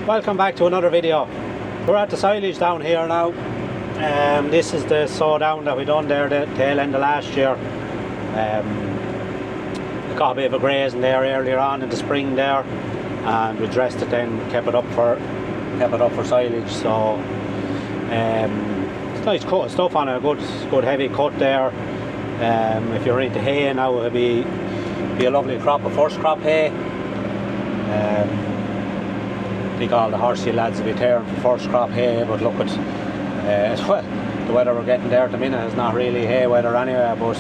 Welcome back to another video. We're at the silage down here now. This is the sow down that we done there the tail end of last year. We got a bit of a grazing there earlier on in the spring there, and we dressed it then, kept it up for silage. So it's nice cut stuff on a good heavy cut there. If you're into hay now, it'll be a lovely crop, a first crop hay. I think all the horsey lads will be tearing for first crop hay, but look at well, the weather we're getting there at the minute is not really hay weather anyway. But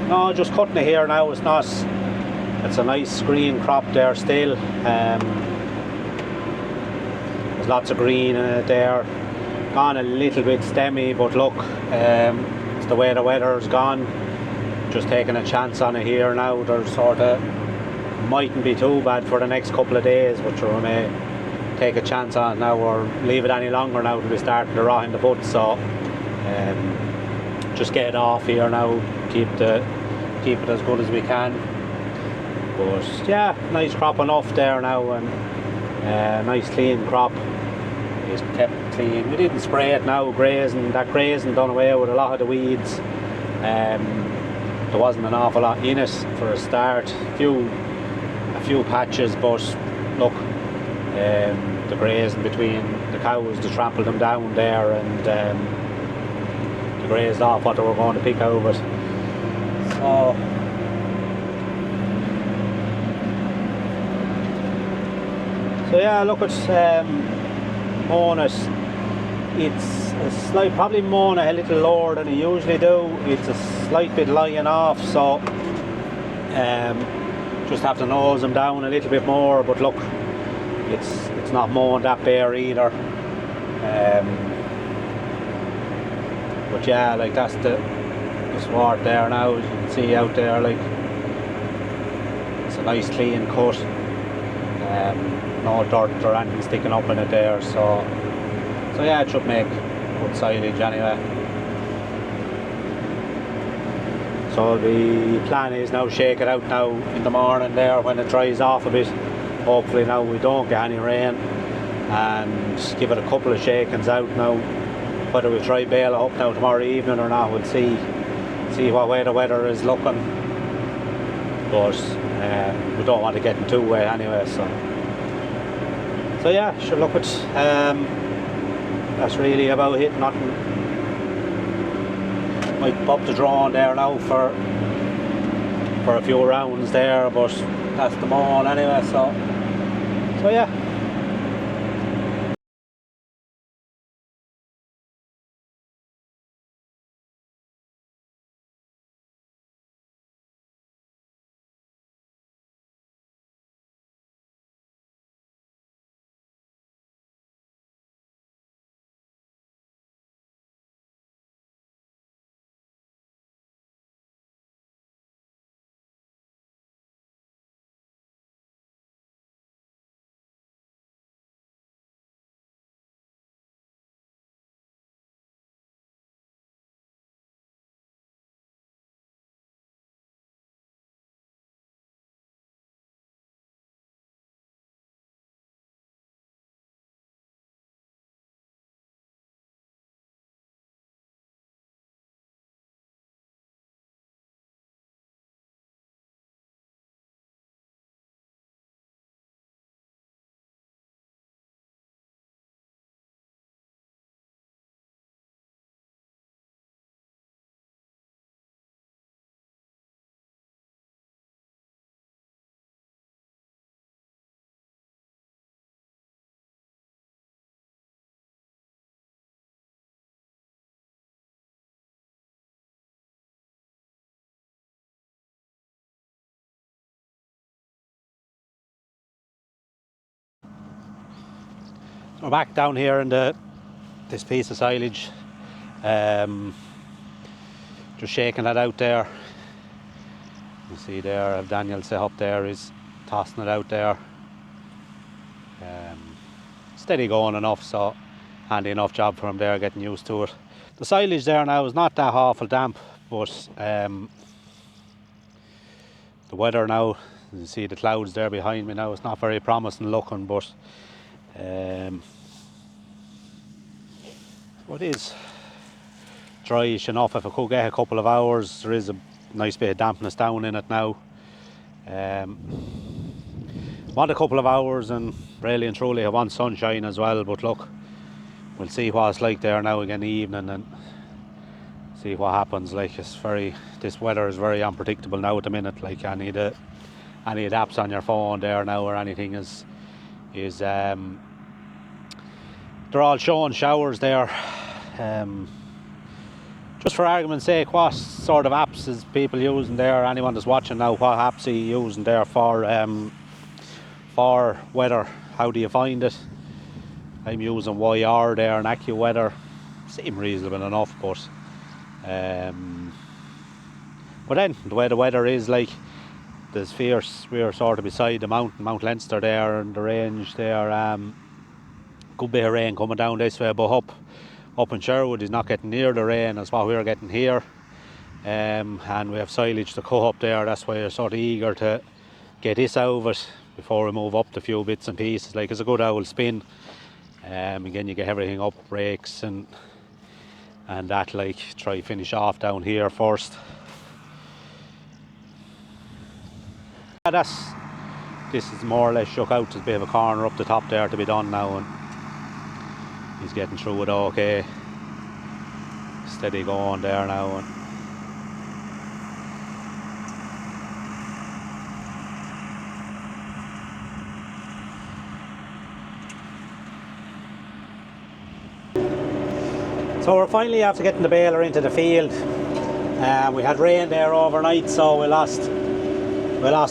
no, just cutting it here now. It's a nice green crop there still. There's lots of green in it there. Gone a little bit stemmy, but look, it's the way the weather's gone. Just taking a chance on it here now. There's sort of mightn't be too bad for the next couple of days, but we may take a chance on it now or leave it any longer now till we start to rot in the butt. So just get it off here now, keep it as good as we can. But yeah, nice crop enough there now, and nice clean crop. It's kept clean. We didn't spray it now, grazing done away with a lot of the weeds. There wasn't an awful lot in it for a start. A few patches, but look, the grazing between the cows, they trampled them down there, and they grazed off what they were going to pick out of it. So yeah, look at mowing it. It's a slight, probably mowing it a little lower than I usually do. It's a slight bit lying off, so just have to nose them down a little bit more. But look, it's not mowing that bare either. But yeah, like that's the sward there now, as you can see out there. Like, it's a nice clean cut. No dirt or anything sticking up in it there. So yeah, it should make good silage anyway. So the plan is now shake it out now in the morning there when it dries off a bit. Hopefully now we don't get any rain, and give it a couple of shakings out now. Whether we try bale it up now tomorrow evening or not, we'll see what way the weather is looking. But we don't want to get too wet anyway. So yeah, sure, look at that's really about it. Nothing. Might pop the drone there now for a few rounds there, but that's the mall anyway. So yeah. We're back down here in this piece of silage. Just shaking that out there. You see there, Daniel set up there, is tossing it out there. Steady going enough, so handy enough job for him there, getting used to it. The silage there now is not that awful damp, but the weather now, you see the clouds there behind me now, it's not very promising looking, but It is dryish enough. If I could get a couple of hours, there is a nice bit of dampness down in it now. Want a couple of hours, and really and truly I want sunshine as well, but look, we'll see what it's like there now again in the evening and see what happens. Like, this weather is very unpredictable now at the minute. Like, any of the apps on your phone there now or anything is they're all showing showers there. Just for argument's sake, what sort of apps is people using there? Anyone that's watching now, what apps are you using there for weather? How do you find it? I'm using YR there and AccuWeather. Seem reasonable enough, but then the way the weather is, like, there's fierce. We're sort of beside the mountain, Mount Leinster there, and the range there. Good bit of rain coming down this way, but up in Sherwood is not getting near the rain as what we're getting here. And we have silage to cut up there. That's why we're sort of eager to get this out of it before we move up the few bits and pieces. Like, it's a good old spin. Again, you get everything up, brakes and that, like, try finish off down here first. This is more or less shook out. There's a bit of a corner up the top there to be done now, and he's getting through it okay. Steady going there now. And so we're finally after getting the baler into the field. We had rain there overnight, so we lost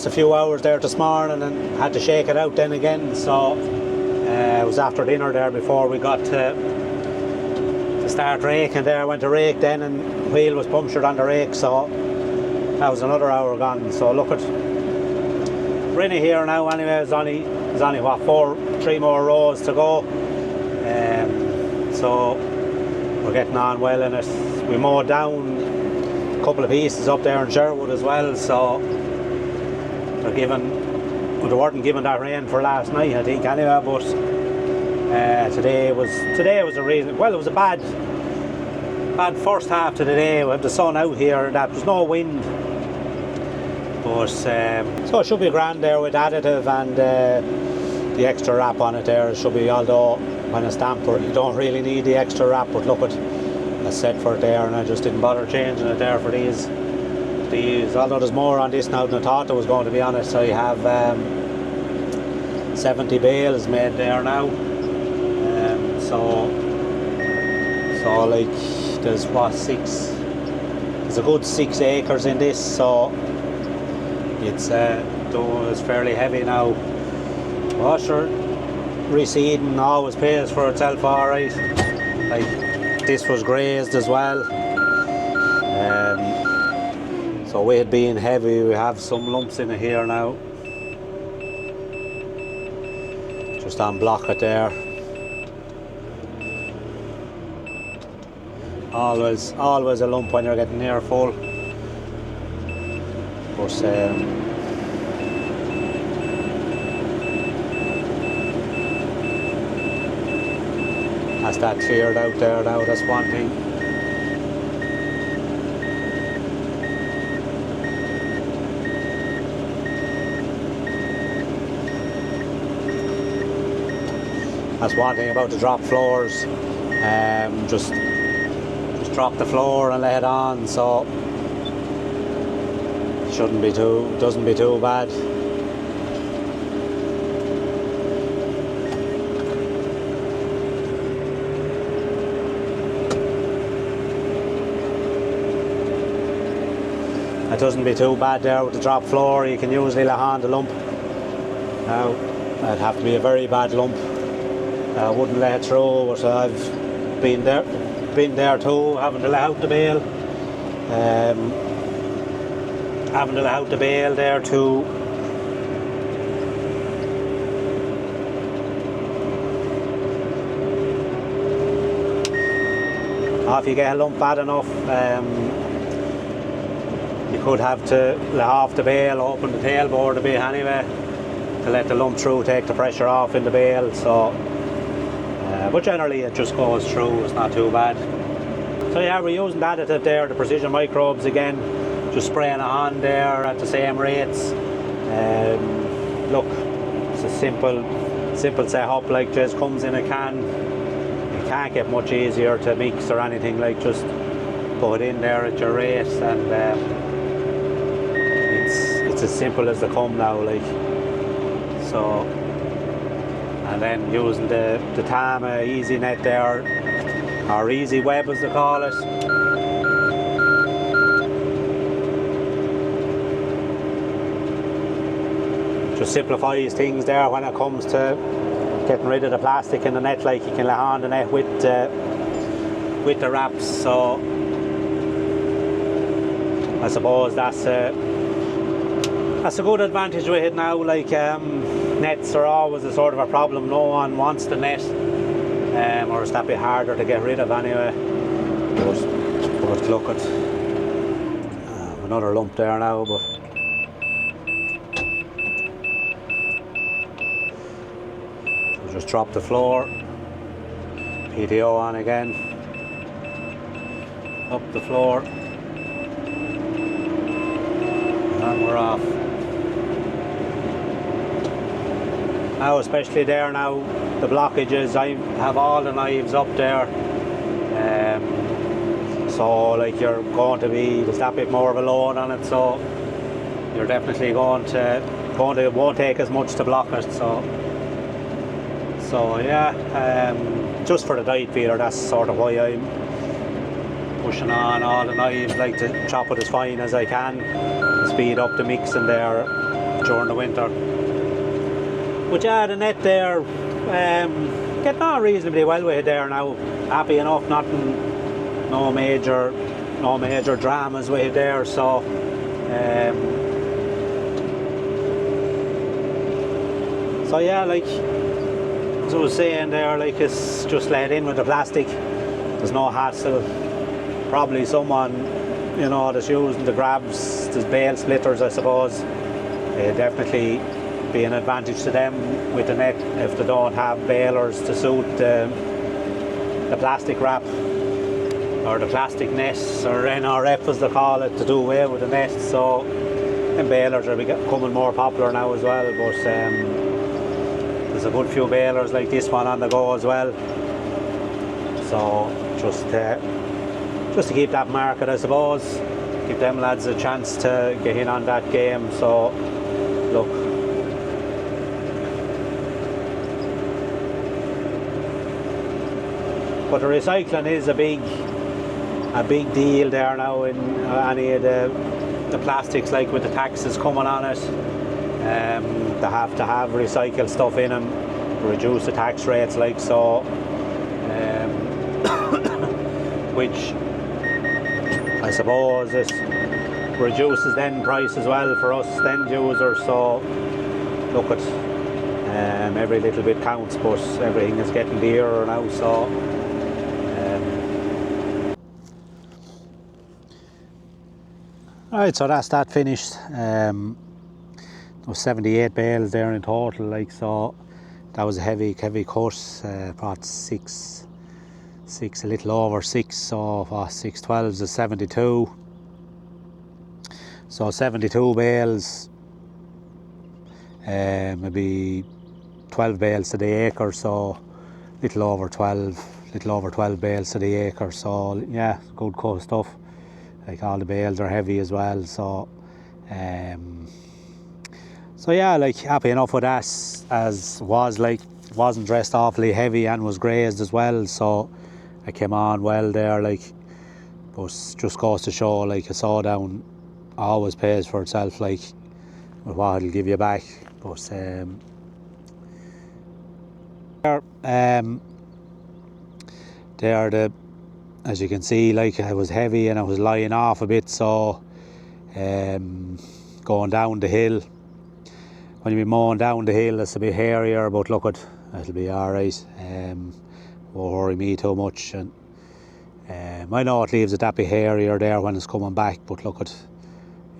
a few hours there this morning and had to shake it out then again. So it was after dinner there before we got to start raking there. Went to rake then, and wheel was punctured on the rake, so that was another hour gone. So look at, we're in here now anyway. There's only what, 3 more rows to go. So we're getting on well in it. We mowed down a couple of pieces up there in Sherwood as well, so they weren't given that rain for last night, I think, anyway. But today was a reason. Well, it was a bad first half to the day. We have the sun out here and that. There's no wind, but so it should be grand there with additive and the extra wrap on it there. It should be, although when it's damper you don't really need the extra wrap, but look at, I set for it there and I just didn't bother changing it there for these. Although there's more on this now than I thought there was going to be on it. So you have 70 bales made there now. So like, there's what, there's a good 6 acres in this, so it's fairly heavy now. Washer reseeding always pays for itself alright. Like, this was grazed as well. So with it being heavy, we have some lumps in it here now. Just unblock it there. Always a lump when you're getting near full. But that's that cleared out there now, that's one thing. That's one thing about the drop floors. Just drop the floor and lay it on, so it doesn't be too bad. It doesn't be too bad there with the drop floor. You can usually lay on the lump. Now, it'd have to be a very bad lump. I wouldn't lay it through, but I've been there too, having to lay out the bale. Having to lay out the bale there too. If you get a lump bad enough, you could have to lay off the bale, open the tailboard a bit anyway, to let the lump through, take the pressure off in the bale. So But generally it just goes through, it's not too bad. So yeah, we're using the additive there, the precision microbes again, just spraying it on there at the same rates. Look, it's a simple setup, like just comes in a can. It can't get much easier to mix or anything, like just put it in there at your rate, and it's as simple as they come now, like. So, and then using the Tama Easy Net there, or Easy Web as they call it. Just simplifies things there when it comes to getting rid of the plastic in the net, like you can lay on the net with the wraps. So I suppose that's a good advantage with it now. Like nets are always a sort of a problem. No one wants the net, or it's that bit harder to get rid of anyway. But look at another lump there now. But so just drop the floor, PTO on again, up the floor. And we're off. Now, especially there now, the blockages, I have all the knives up there. So like you're going to be, there's that bit more of a load on it, so you're definitely it won't take as much to block it. So yeah, just for the diet feeder, that's sort of why I'm pushing on all the knives, like to chop it as fine as I can, speed up the mixing there during the winter. But yeah, the net there, getting on reasonably well with it there now. Happy enough, no major dramas with it there. So yeah, like as I was saying there, like it's just laid in with the plastic. There's no hassle. Probably someone, you know, that's using the grabs, there's bale splitters, I suppose. It'd definitely be an advantage to them with the net if they don't have balers to suit the plastic wrap or the plastic nets, or NRF as they call it, to do away with the net. So and balers are becoming more popular now as well, but there's a good few balers like this one on the go as well. So just to keep that market, I suppose, give them lads a chance to get in on that game. So look, but the recycling is a big deal there now in any of the plastics, like with the taxes coming on it. They have to have recycled stuff in them to reduce the tax rates, like so, which I suppose it reduces then price as well for us end users. So look at every little bit counts, but everything is getting dearer now. So alright, so that's that finished. There was 78 bales there in total, like, so that was a heavy cut. About six, a little over 6, so 6 12s is 72. So 72 bales, maybe 12 bales to the acre, so little over 12 bales to the acre. So yeah, good cut stuff. Like all the bales are heavy as well. So so yeah, like happy enough with that, as was, like wasn't dressed awfully heavy and was grazed as well. So I came on well there, like, but just goes to show, like, a sawdown always pays for itself, like, with what it'll give you back. But there, as you can see, like, it was heavy and it was lying off a bit. So going down the hill, when you be mowing down the hill, it's a bit hairier, but look, it'll be alright. Won't worry me too much. And I know it leaves it that bit hairier there when it's coming back, but look,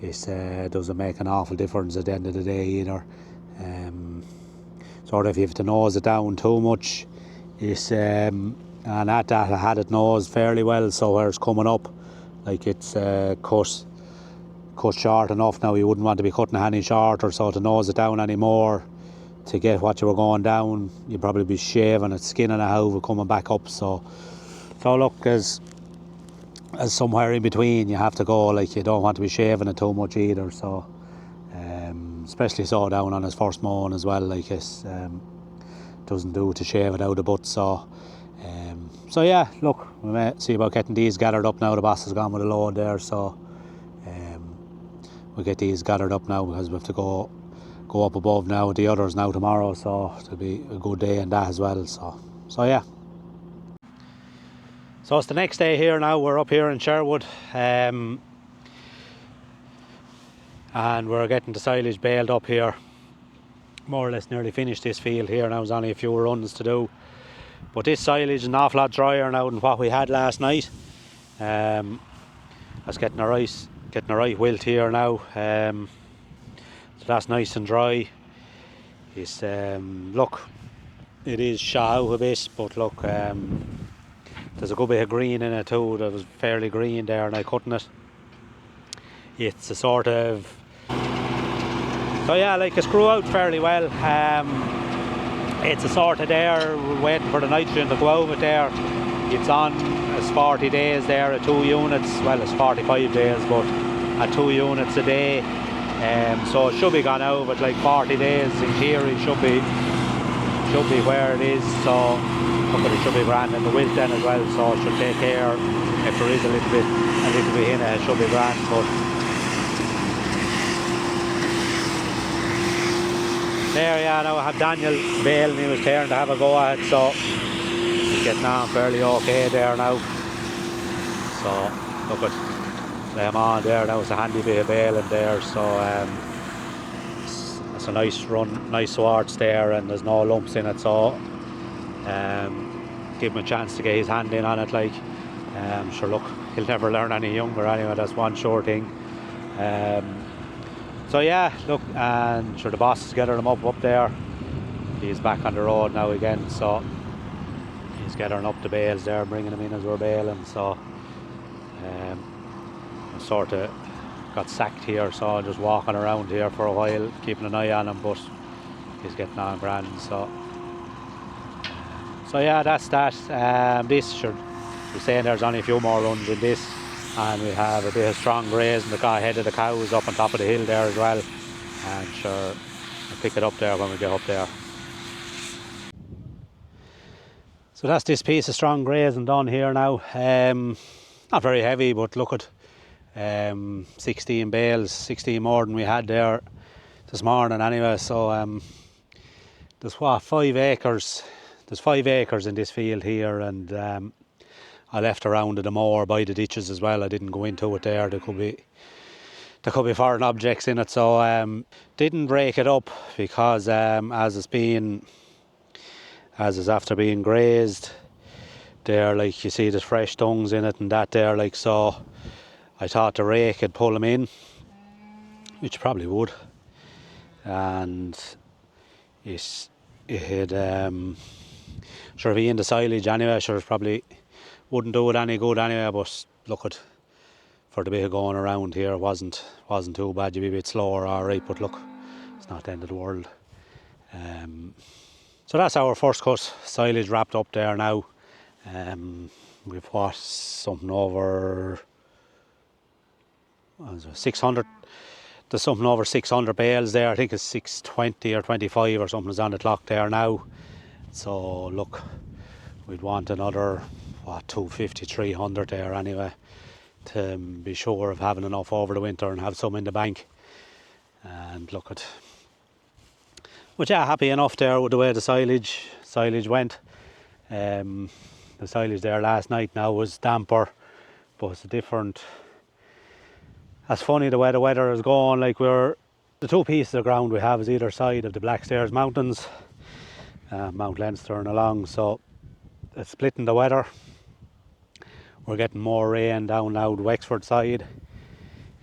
it doesn't make an awful difference at the end of the day either. Sort of, if you have to nose it down too much, And at that I had it nosed fairly well, so where it's coming up, like it's cut short enough now. You wouldn't want to be cutting it any shorter, so to nose it down anymore to get what you were going down, you'd probably be shaving it, skinning it out, coming back up. So look, as somewhere in between you have to go. Like, you don't want to be shaving it too much either. So especially so down on his first mowing as well, like it doesn't do to shave it out a bit. So yeah, look, we may see about getting these gathered up now. The boss has gone with a load there, so we'll get these gathered up now, because we have to go up above now with the others now tomorrow, so it'll be a good day in that as well. So yeah. So it's the next day here now. We're up here in Sherwood, and we're getting the silage baled up here. More or less nearly finished this field here now. There's only a few runs to do, but this silage is an awful lot drier now than what we had last night. It's getting a right wilt here now. So that's nice and dry. It's look, it is shot out a bit, but look, there's a good bit of green in it too. That was fairly green there, and I cutting it. It's a sort of, so yeah, like it's grew out fairly well. It's a sort of there, we're waiting for the nitrogen to go over there. It's on as 40 days there at 2 units. Well, it's 45 days, but at 2 units a day. So it should be gone over at like 40 days in theory. Should be where it is. So look, it should be grand in the wilt then as well. So it should take care if there is a little bit in it. It should be grand. But there, yeah, now I have Daniel baling. He was tearing to have a go at it, so he's getting on fairly okay there now. So look at them on there now. It's a handy bit of baling there. So it's a nice run, nice swarts there, and there's no lumps in it. So give him a chance to get his hand in on it. Like, sure, look, he'll never learn any younger anyway. That's one sure thing. So yeah, look, and sure, the boss is gathering him up there. He's back on the road now again, so he's gathering up the bales there, bringing them in as we're baling. So I sort of got sacked here, so I'm just walking around here for a while, keeping an eye on him, but he's getting on grand. So yeah, that's that. This should, we're saying there's only a few more runs in this, and we have a bit of strong grazing ahead of the cows up on top of the hill there as well. And sure, I'll pick it up there when we get up there. So that's this piece of strong grazing done here now. Not very heavy, but look at 16 bales, 16 more than we had there this morning anyway. So there's 5 acres. There's 5 acres in this field here, and I left around it more by the ditches as well. I didn't go into it there. There could be foreign objects in it, so didn't break it up, because as it's after being grazed there, like you see there's fresh tongues in it and that there, like, so I thought the rake would pull them in, which probably would, and it'd sure be in the silage anyway. Sure, it probably wouldn't do it any good anyway, but look at, for the bit of going around here, wasn't too bad. You'd be a bit slower, alright, but look, it's not the end of the world. So that's our first cut silage wrapped up there now. We've what, something over 600. There's something over 600 bales there. I think it's 620 or 25 or something is on the clock there now. So look, we'd want another 250, 300 there anyway, to be sure of having enough over the winter and have some in the bank. And look at, but yeah, happy enough there with the way the silage went. The silage there last night now was damper, but it's a different. That's funny the way the weather is going. Like, the 2 pieces of ground we have is either side of the Blackstairs Mountains, Mount Leinster and along. So it's splitting the weather. We're getting more rain down now the Wexford side.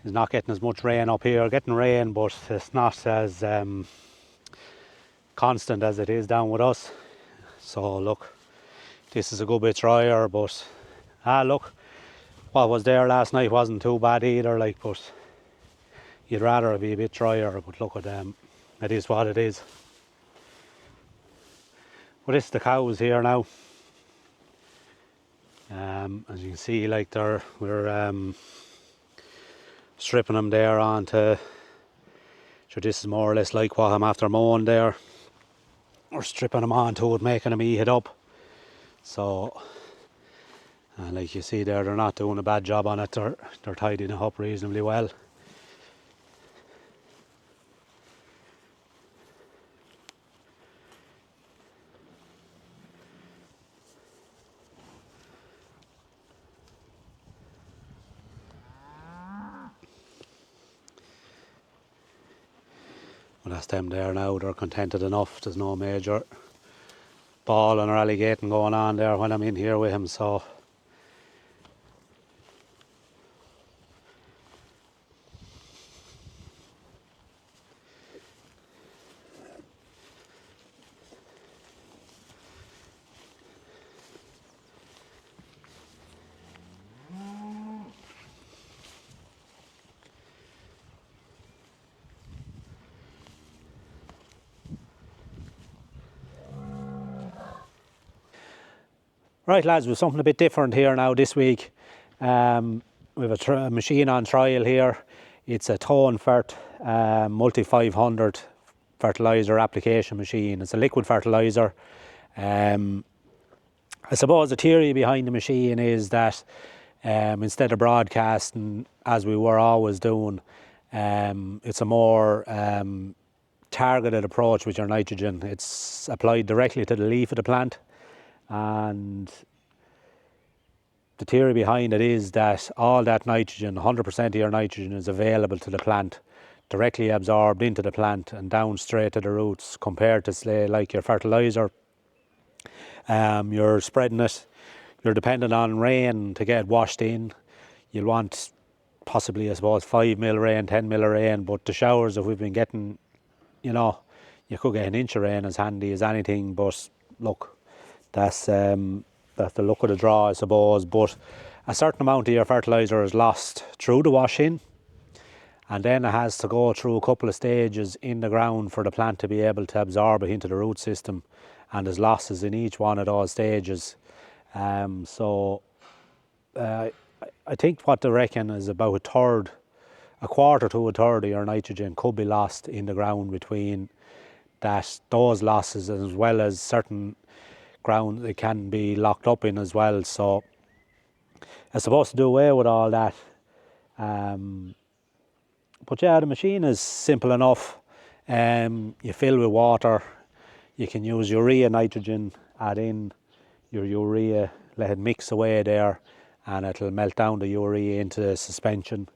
It's not getting as much rain up here. Getting rain, but it's not as constant as it is down with us. So look, This is a good bit drier, but look, what was there last night wasn't too bad either, like, but you'd rather it be a bit drier, but look at them. It is what it is. But this is the cows here now. As you can see, like we're stripping them there onto. So this is more or less like what I'm after mowing there. We're stripping them onto it, making them eat it up. So, like you see there, they're not doing a bad job on it. They're tidying it up reasonably well. Well, that's them there now. They're contented enough. There's no major bawling or alligating going on there when I'm in here with him. So. Right lads, we've something a bit different here now this week. We have a machine on trial here. It's a Tone Fert Multi 500 fertilizer application machine. It's a liquid fertilizer. I suppose the theory behind the machine is that instead of broadcasting as we were always doing, it's a more targeted approach with your nitrogen. It's applied directly to the leaf of the plant. And the theory behind it is that all that nitrogen, 100% of your nitrogen, is available to the plant, directly absorbed into the plant and down straight to the roots, compared to, say, like your fertilizer. You're spreading it, you're dependent on rain to get washed in. You'll want possibly, I suppose, 5 mil rain, 10 mil rain, but the showers that we've been getting, you know, you could get an inch of rain as handy as anything, but look, that's the luck of the draw, I suppose. But a certain amount of your fertilizer is lost through the wash-in, and then it has to go through a couple of stages in the ground for the plant to be able to absorb it into the root system, and there's losses in each one of those stages. I think what they reckon is about a quarter to a third of your nitrogen could be lost in the ground between those losses, as well as certain ground it can be locked up in as well. So it's supposed to do away with all that. But yeah, the machine is simple enough. You fill with water. You can use urea nitrogen, add in your urea, let it mix away there, and it'll melt down the urea into the suspension.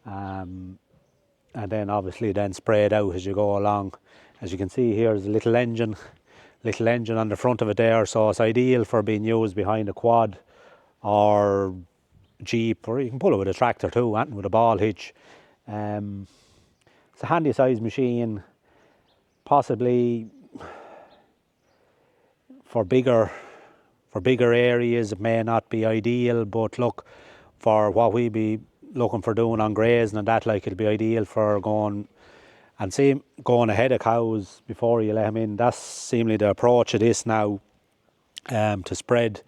And then obviously then spray it out as you go along. As you can see here is a little engine on the front of it there, so it's ideal for being used behind a quad or Jeep, or you can pull it with a tractor too, and with a ball hitch. It's a handy sized machine, possibly for bigger areas it may not be ideal, but look, for what we be looking for doing on grazing and that, like, it'll be ideal for going ahead of cows before you let them in. That's seemingly the approach of this now, to spread,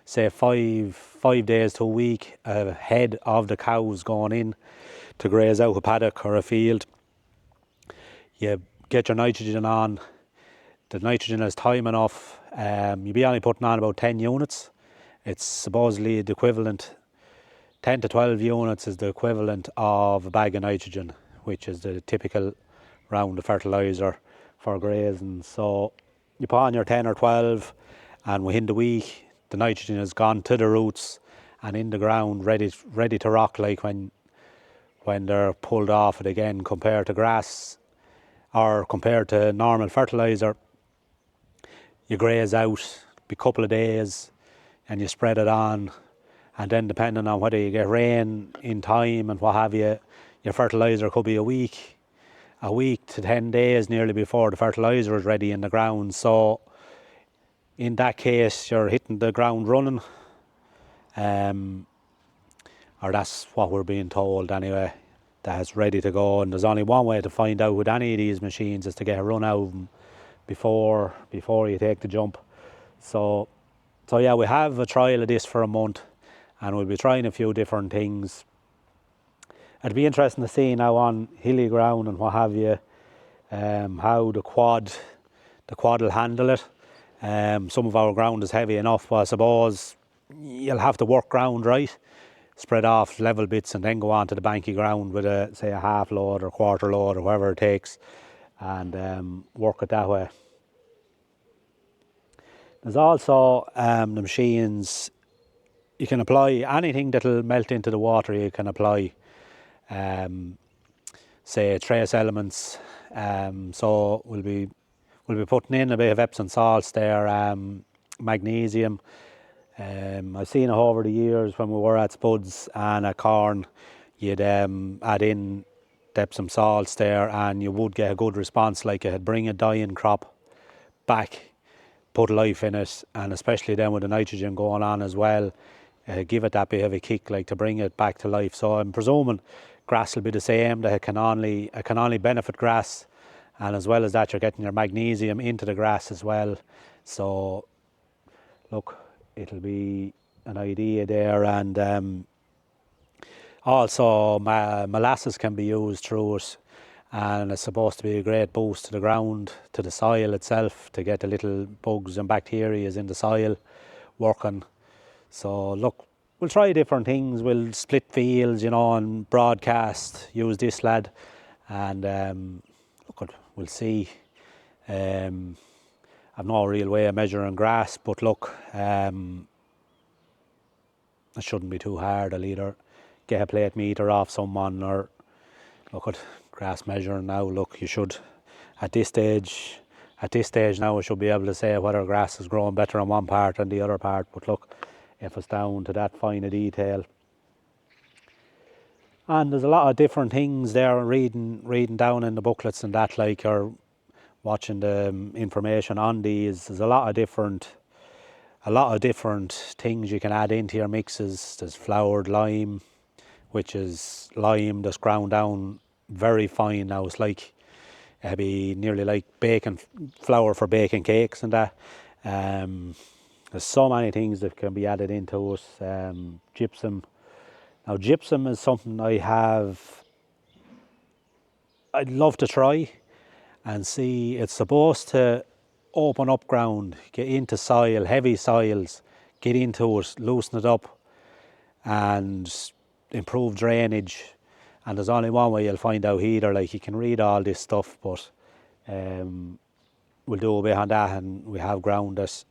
say, five days to a week ahead of the cows going in to graze out a paddock or a field. You get your nitrogen on. The nitrogen is time enough. You'll be only putting on about 10 units. It's supposedly the equivalent, 10 to 12 units is the equivalent of a bag of nitrogen, which is the typical round of fertilizer for grazing. So you put on your 10 or 12, and within the week the nitrogen has gone to the roots and in the ground, ready to rock, like when they're pulled off it again, compared to grass or compared to normal fertilizer. You graze out a couple of days and you spread it on, and then depending on whether you get rain in time and what have you, your fertilizer could be a week to 10 days nearly before the fertilizer is ready in the ground. So in that case you're hitting the ground running, or that's what we're being told anyway, that it's ready to go. And there's only one way to find out with any of these machines, is to get a run out of them before you take the jump. So yeah, we have a trial of this for a month, and we'll be trying a few different things. It'd be interesting to see now on hilly ground and what have you, how the quad will handle it. Some of our ground is heavy enough, but I suppose you'll have to work ground right, spread off level bits, and then go on to the banky ground with say a half load or quarter load or whatever it takes, and work it that way. There's also the machines, you can apply anything that'll melt into the water. You can apply say trace elements, so we'll be putting in a bit of Epsom salts there, magnesium. I've seen it over the years when we were at Spuds and at Corn, you'd add in Epsom salts there, and you would get a good response. Like, it'd bring a dying crop back, put life in it, and especially then with the nitrogen going on as well, give it that bit of a kick, like to bring it back to life. So I'm presuming grass will be the same, that it can only benefit grass, and as well as that you're getting your magnesium into the grass as well. So look, it'll be an idea there. And also molasses can be used through it, and it's supposed to be a great boost to the ground, to the soil itself, to get the little bugs and bacteria in the soil working. So look, we'll try different things. We'll split fields, and broadcast, use this lad, and look, we'll see. I've no real way of measuring grass, but look, it shouldn't be too hard. I'll either get a plate meter off someone, or look at grass measuring now. Look, you should, at this stage now, I should be able to say whether grass is growing better on one part than the other part. But look, if it's down to that fine a detail. And there's a lot of different things there, reading down in the booklets and that, like, or watching the information on these. There's a lot of different things you can add into your mixes. There's floured lime, which is lime that's ground down very fine now. It's like, it'd be nearly like baking flour for baking cakes and that. There's so many things that can be added into it. Gypsum. Now, gypsum is something I'd love to try and see. It's supposed to open up ground, get into soil, heavy soils, get into it, loosen it up, and improve drainage. And there's only one way you'll find out either. Like, you can read all this stuff, but we'll do a bit on that, and we have ground that.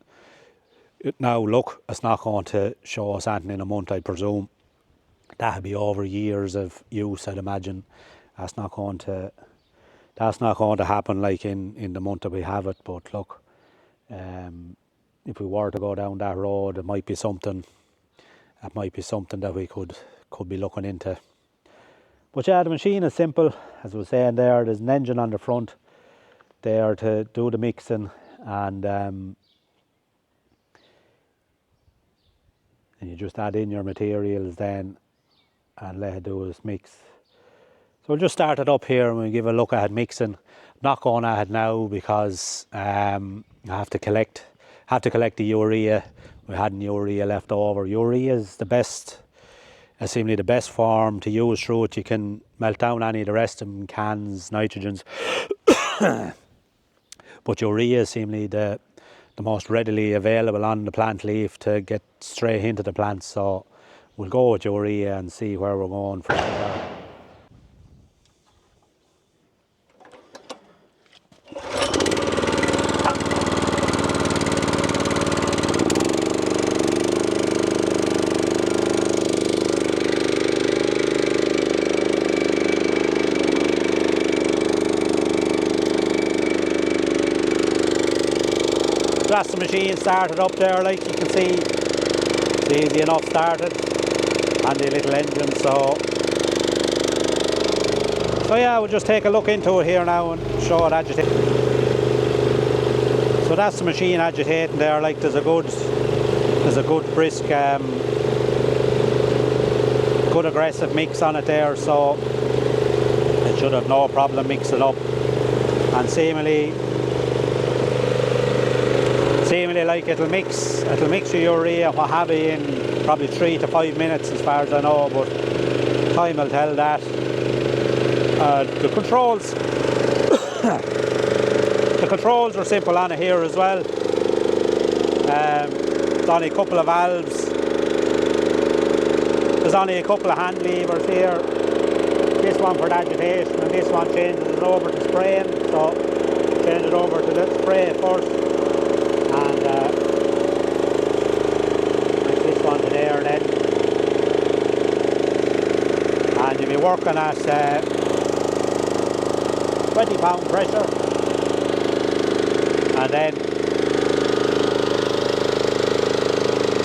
Now, look, it's not going to show us anything in a month, I presume. That'll be over years of use, I'd imagine. That's not going to happen like in the month that we have it. But look, if we were to go down that road, it might be something that we could be looking into. But yeah, the machine is simple, as I was saying there. There's an engine on the front there to do the mixing, and you just add in your materials then and let it do its mix. So we'll just start it up here and we'll give a look at mixing. I'm not going at it now because I have to collect the urea. We had urea left over. Urea is seemingly the best form to use through it. You can melt down any of the rest of them, cans, nitrogens. But urea is seemingly the most readily available on the plant leaf to get straight into the plant. So we'll go with urea and see where we're going from there. That's the machine started up there, like you can see. It's easy enough started, and the little engine. So yeah, we'll just take a look into it here now and show it agitated. So So that's the machine agitating there. Like there's a good brisk, good aggressive mix on it there, so it should have no problem mixing up. And seemingly like it'll mix your urea, what have you, in probably 3 to 5 minutes as far as I know, but time will tell that. The controls the controls are simple on it here as well. There's only a couple of valves, there's only a couple of hand levers here, this one for the agitation and this one changes it over to spraying, so change it over to the spray first, and this one to there then, and you'll be working at 20 pound pressure, and then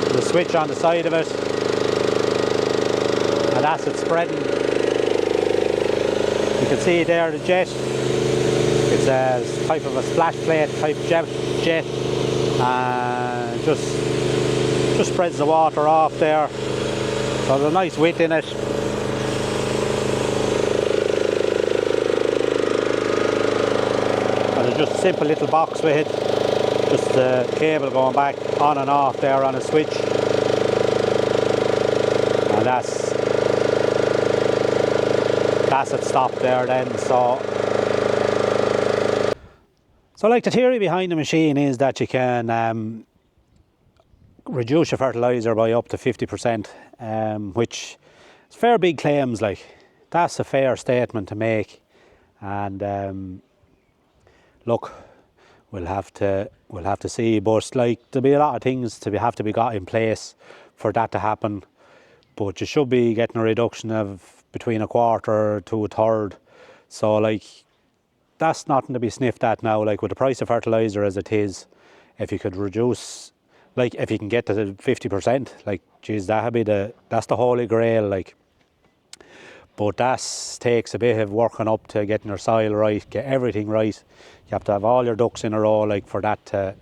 the switch on the side of it, and that's it spreading. You can see there the jet, it's a type of a splash plate type jet, and just spreads the water off there, so there's a nice width in it. And there's just a simple little box with it, just the cable going back on and off there on a switch, and that's it stopped there then. So like the theory behind the machine is that you can reduce your fertilizer by up to 50%, which is fair big claims, like that's a fair statement to make. And look, we'll have to see, but like there'll be a lot of things to have to be got in place for that to happen, but you should be getting a reduction of between a quarter to a third, so like that's nothing to be sniffed at now. Like with the price of fertilizer as it is, if you could reduce, like if you can get to 50%, like geez, that's the holy grail, like. But that takes a bit of working up to getting your soil right, get everything right. You have to have all your ducks in a row, like for that to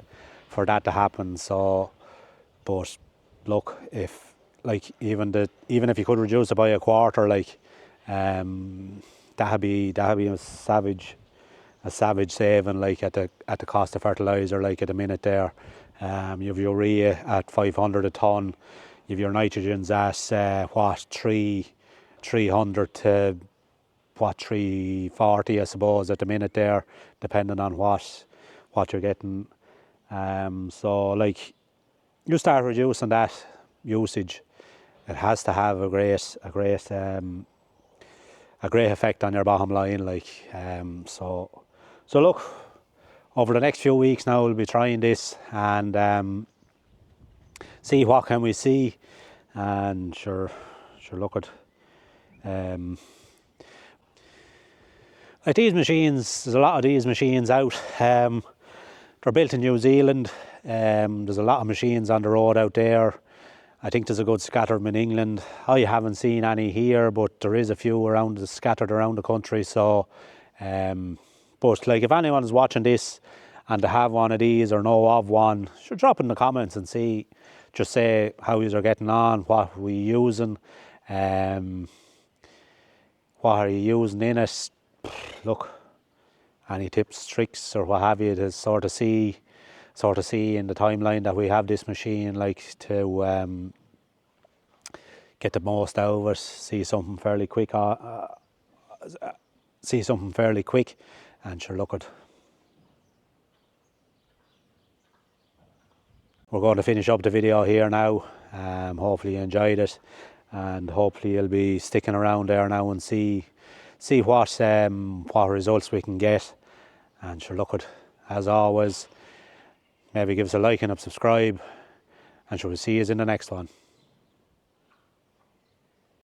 happen. So, but look, if like even if you could reduce it by a quarter, like that'd be a savage saving, like at the cost of fertilizer, like at the minute there. You have urea at 500 a ton, you have your nitrogens at 300 to 340, I suppose, at the minute there, depending on what you're getting. So like you start reducing that usage, it has to have a great effect on your bottom line, like. So look, over the next few weeks now we'll be trying this and see what can we see, and sure look at like these machines. There's a lot of these machines out. They're built in New Zealand. There's a lot of machines on the road out there. I think there's a good scatter in England. I haven't seen any here, but there is a few scattered around the country. So, but like if anyone is watching this and they have one of these or know of one, should drop in the comments and see. Just say how you are getting on, what we using, what are you using in it. Look, any tips, tricks, or what have you to sort of see in the timeline that we have this machine, like to get the most out of it, see something fairly quick, and sure look at. We're going to finish up the video here now. Hopefully you enjoyed it, and hopefully you'll be sticking around there now and see what results we can get. And sure look at, as always, maybe give us a like and a subscribe, and sure we'll see you in the next one.